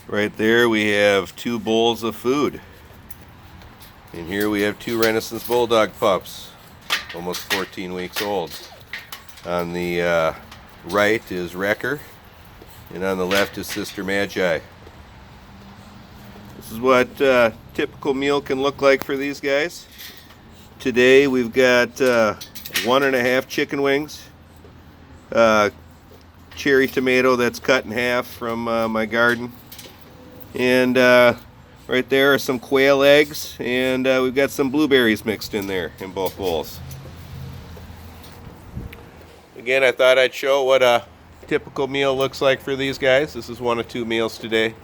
Right there we have 2 bowls of food. And here we have 2 Renascence Bulldogge pups, almost 14 weeks old. On the right is Rekkr, and on the left is Sister Magi. This is what typical meal can look like for these guys. Today we've got 1.5 chicken wings, cherry tomato that's cut in half from my garden, and right there are some quail eggs, and we've got some blueberries mixed in there in both bowls. Again, I thought I'd show what a typical meal looks like for these guys. This is 1 of 2 meals today.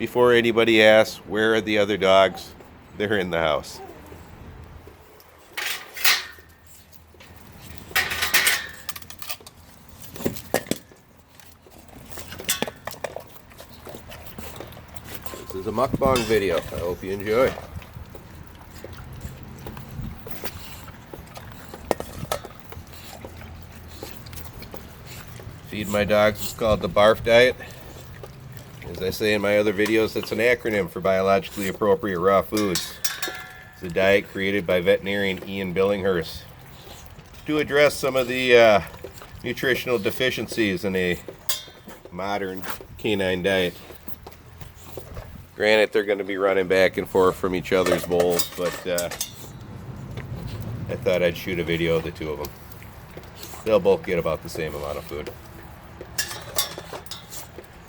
Before anybody asks, where are the other dogs? They're in the house. This is a mukbang video. I hope you enjoy. Feed my dogs is called the BARF diet. As I say in my other videos, it's an acronym for biologically appropriate raw foods. It's a diet created by veterinarian Ian Billinghurst to address some of the nutritional deficiencies in a modern canine diet. Granted, they're going to be running back and forth from each other's bowls, but I thought I'd shoot a video of the 2 of them. They'll both get about the same amount of food.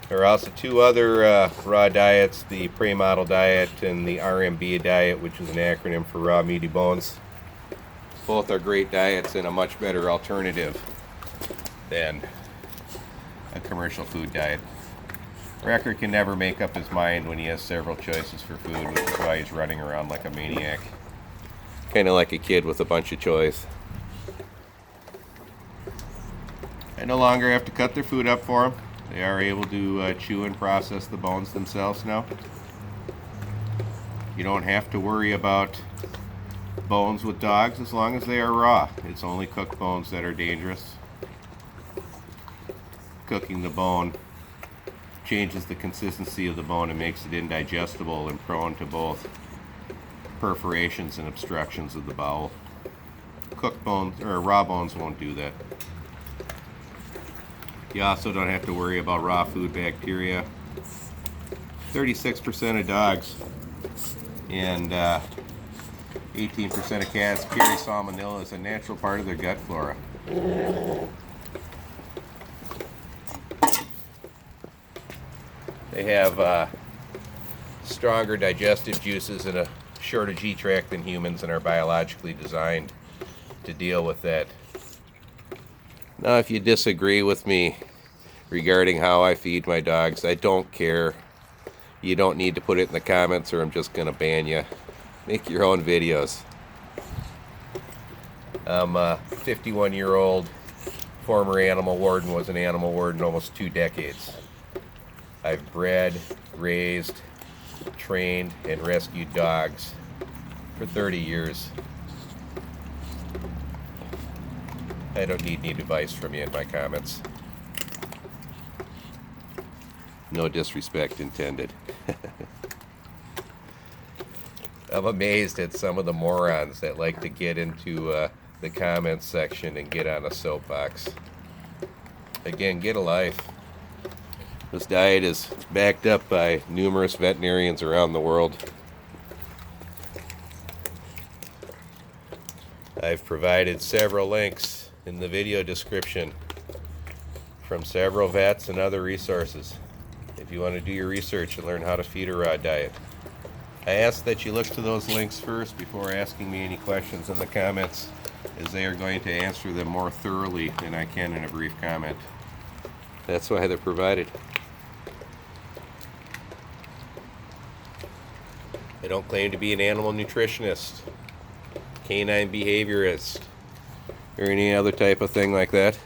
There are also 2 other raw diets, the Prey Model diet and the RMB diet, which is an acronym for raw meaty bones. Both are great diets and a much better alternative than a commercial food diet. Rekkr can never make up his mind when he has several choices for food, which is why he's running around like a maniac. Kind of like a kid with a bunch of toys. I no longer have to cut their food up for them. They are able to chew and process the bones themselves now. You don't have to worry about bones with dogs as long as they are raw. It's only cooked bones that are dangerous. Cooking the bone changes the consistency of the bone and makes it indigestible and prone to both perforations and obstructions of the bowel. Cooked bones or raw bones won't do that. You also don't have to worry about raw food bacteria. 36% of dogs and 18% of cats carry salmonella as a natural part of their gut flora. They have stronger digestive juices and a shorter G-tract than humans and are biologically designed to deal with that. Now, if you disagree with me regarding how I feed my dogs, I don't care. You don't need to put it in the comments or I'm just going to ban you. Make your own videos. I'm a 51-year-old former animal warden, was an animal warden almost 2 decades. I've bred, raised, trained, and rescued dogs for 30 years. I don't need any advice from you in my comments. No disrespect intended. I'm amazed at some of the morons that like to get into the comments section and get on a soapbox. Again, get a life. This diet is backed up by numerous veterinarians around the world. I've provided several links in the video description from several vets and other resources if you want to do your research and learn how to feed a raw diet. I ask that you look to those links first before asking me any questions in the comments, as they are going to answer them more thoroughly than I can in a brief comment. That's why they're provided. I don't claim to be an animal nutritionist, canine behaviorist, or any other type of thing like that.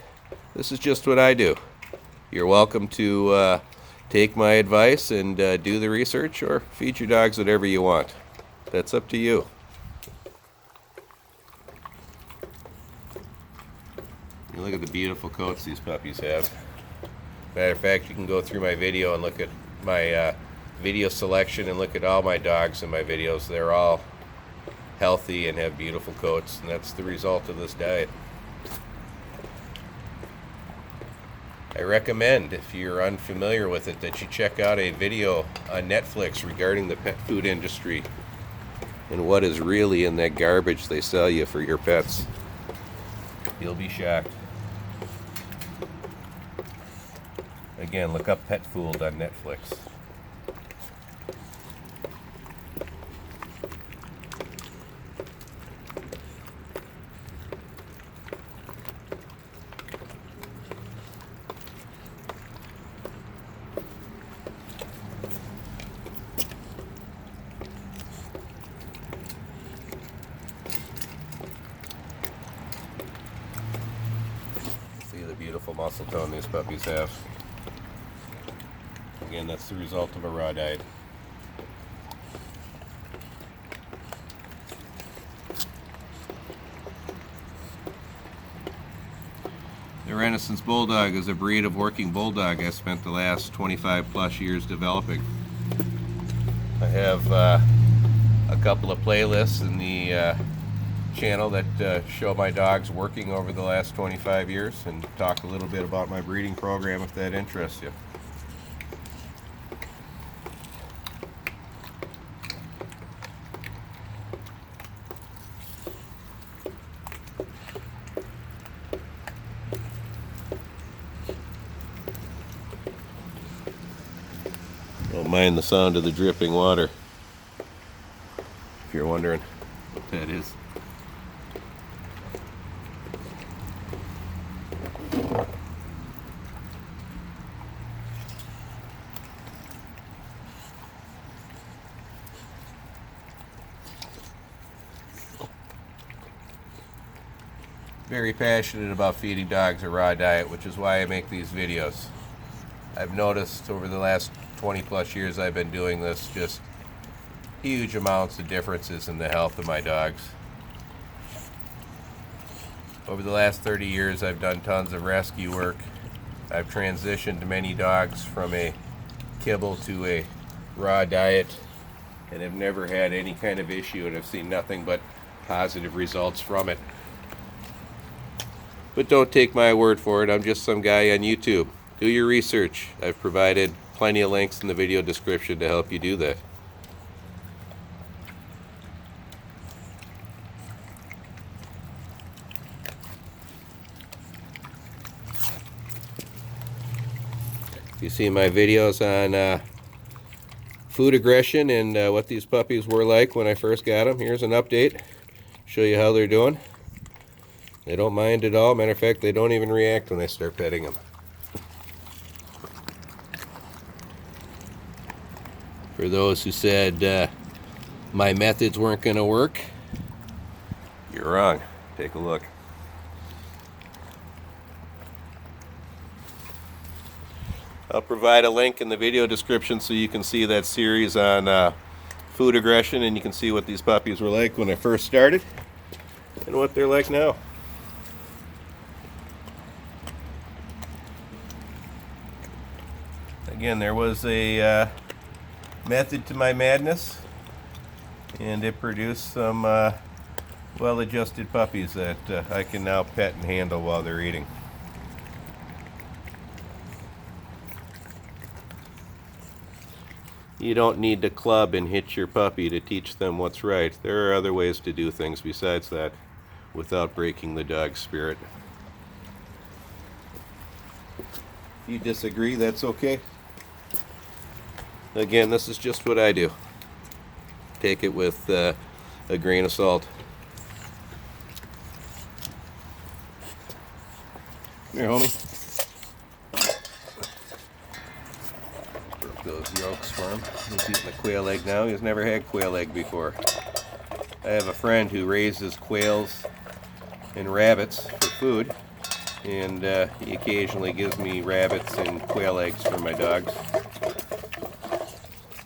This is just what I do. You're welcome to take my advice and do the research, or feed your dogs whatever you want. That's up to you. You look at the beautiful coats these puppies have. Matter of fact, you can go through my video and look at my video selection and look at all my dogs in my videos, they're all healthy and have beautiful coats, and that's the result of this diet. I recommend, if you're unfamiliar with it, that you check out a video on Netflix regarding the pet food industry and what is really in that garbage they sell you for your pets. You'll be shocked. Again, look up Pet Food on Netflix. See the beautiful muscle tone these puppies have. Again, that's the result of a raw diet. The Renascence Bulldogge is a breed of working bulldog I spent the last 25 plus years developing. I have a couple of playlists in the channel that show my dogs working over the last 25 years and talk a little bit about my breeding program if that interests you. Don't mind the sound of the dripping water, if you're wondering what that is. Very passionate about feeding dogs a raw diet, which is why I make these videos. I've noticed over the last 20 plus years I've been doing this, just huge amounts of differences in the health of my dogs. Over the last 30 years I've done tons of rescue work. I've transitioned many dogs from a kibble to a raw diet and have never had any kind of issue, and have seen nothing but positive results from it. But don't take my word for it, I'm just some guy on YouTube. Do your research. I've provided plenty of links in the video description to help you do that. You see my videos on food aggression and what these puppies were like when I first got them. Here's an update. Show you how they're doing. They don't mind at all. Matter of fact, they don't even react when I start petting them. For those who said my methods weren't going to work, you're wrong. Take a look. I'll provide a link in the video description so you can see that series on food aggression, and you can see what these puppies were like when I first started and what they're like now. Again, there was a method to my madness, and it produced some well-adjusted puppies that I can now pet and handle while they're eating. You don't need to club and hit your puppy to teach them what's right. There are other ways to do things besides that without breaking the dog's spirit. If you disagree, that's okay. Again, this is just what I do. Take it with a grain of salt. Here, homie. Broke those yolks for him. He's eating a quail egg now. He's never had quail egg before. I have a friend who raises quails and rabbits for food, and he occasionally gives me rabbits and quail eggs for my dogs.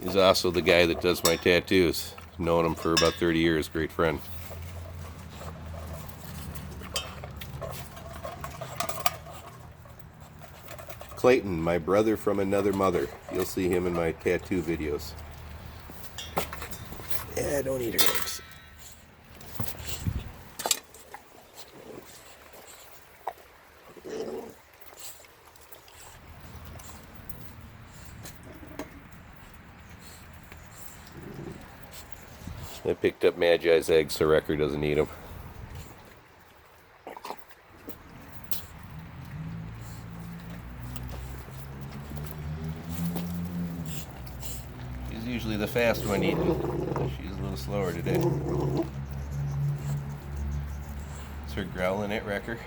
He's also the guy that does my tattoos. Known him for about 30 years, great friend. Clayton, my brother from another mother. You'll see him in my tattoo videos. Yeah, don't eat her eggs. I picked up Magi's eggs so Rekkr doesn't eat them. She's usually the fast one eating. She's a little slower today. Is her growling at Rekkr?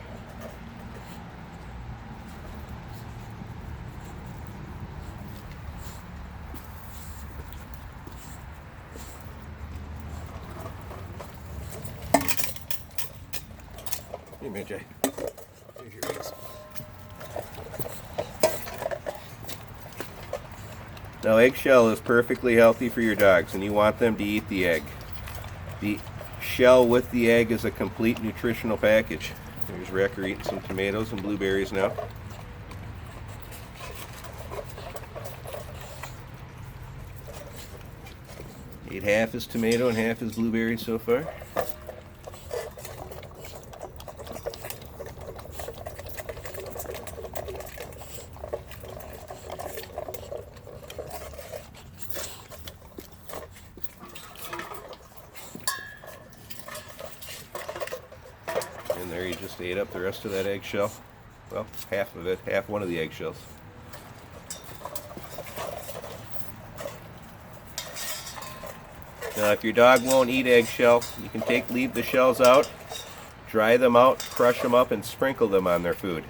Hey, Magi. Here's your eggs. Now, eggshell is perfectly healthy for your dogs, and you want them to eat the egg. The shell with the egg is a complete nutritional package. There's Rekkr eating some tomatoes and blueberries now. Ate half his tomato and half his blueberry so far. And there he just ate up the rest of that eggshell. Well, half of it, half one of the eggshells. Now, if your dog won't eat eggshell, you can leave the shells out, dry them out, crush them up, and sprinkle them on their food.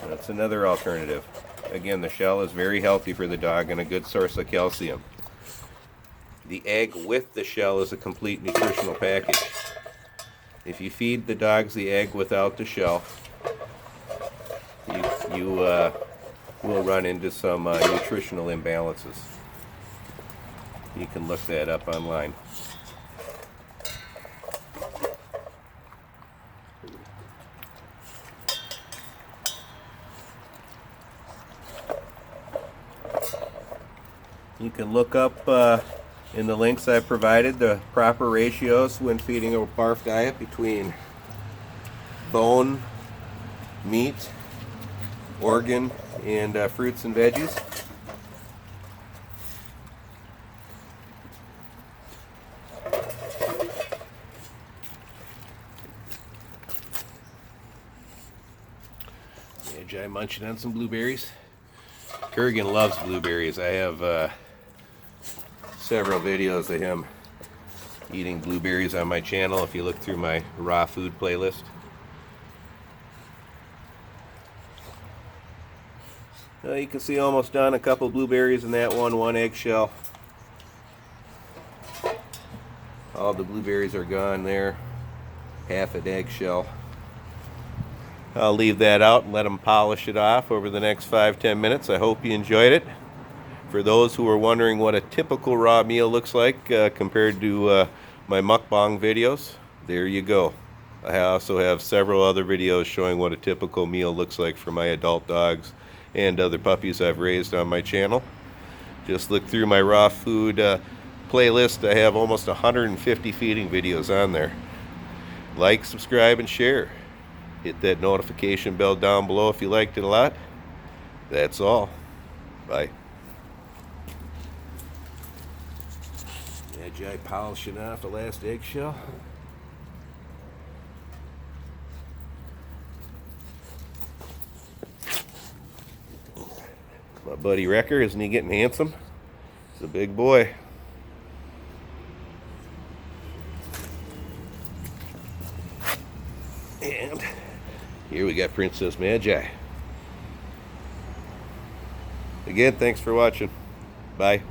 That's another alternative. Again, the shell is very healthy for the dog and a good source of calcium. The egg with the shell is a complete nutritional package. If you feed the dogs the egg without the shell, you will run into some nutritional imbalances. You can look that up online. You can look up in the links I provided the proper ratios when feeding a barf diet between bone, meat, organ, and fruits and veggies. Magi munching on some blueberries. Kurgan loves blueberries. I have several videos of him eating blueberries on my channel if you look through my raw food playlist. You can see almost done. A couple blueberries in that one eggshell. All the blueberries are gone there. Half an eggshell. I'll leave that out and let them polish it off over the next 5-10 minutes. I hope you enjoyed it. For those who are wondering what a typical raw meal looks like compared to my mukbang videos, there you go. I also have several other videos showing what a typical meal looks like for my adult dogs and other puppies I've raised on my channel. Just look through my raw food playlist. I have almost 150 feeding videos on there. Like, subscribe, and share. Hit that notification bell down below if you liked it a lot. That's all. Bye. Magi polishing off the last eggshell. My buddy Rekkr, isn't he getting handsome? He's a big boy. And here we got Princess Magi. Again, thanks for watching. Bye.